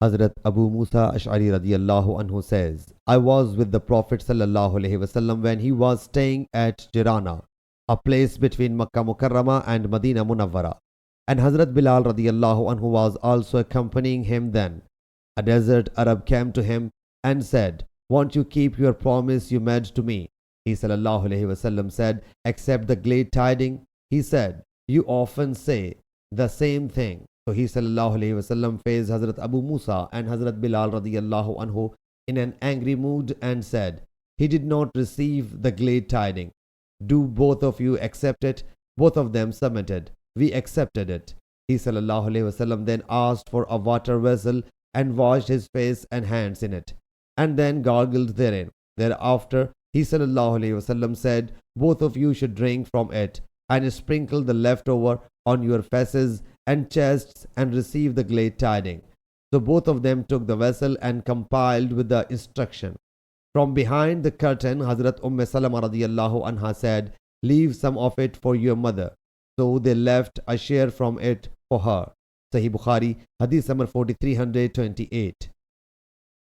Hazrat Abu Moosa Ash'ari radiyallahu anhu says, I was with the Prophet sallallahu alaihi wasallam when he was staying at Jirana, a place between Makkah Mukarramah and Medina Munawwara. And Hazrat Bilal radiyallahu anhu was also accompanying him then. A desert Arab came to him and said, won't you keep your promise you made to me? He sallallahu alaihi wasallam said, accept the glad tiding. He said, you often say the same thing. So he sallallahu alaihi wasallam faced Hazrat Abu Moosa and Hazrat Bilal radiyallahu anhu in an angry mood and said, he did not receive the glad tiding. Do both of you accept it? Both of them submitted. We accepted it. He sallallahu alaihi wasallam then asked for a water vessel and washed his face and hands in it, and then gargled therein. Thereafter, he sallallahu alaihi wasallam said, both of you should drink from it and sprinkle the leftover on your faces and chests and receive the glad tiding. So both of them took the vessel and compiled with the instruction. From behind the curtain, Hazrat Salama radiyallahu anha said, leave some of it for your mother. So they left a share from it for her. Sahih Bukhari, Hadith number 4328.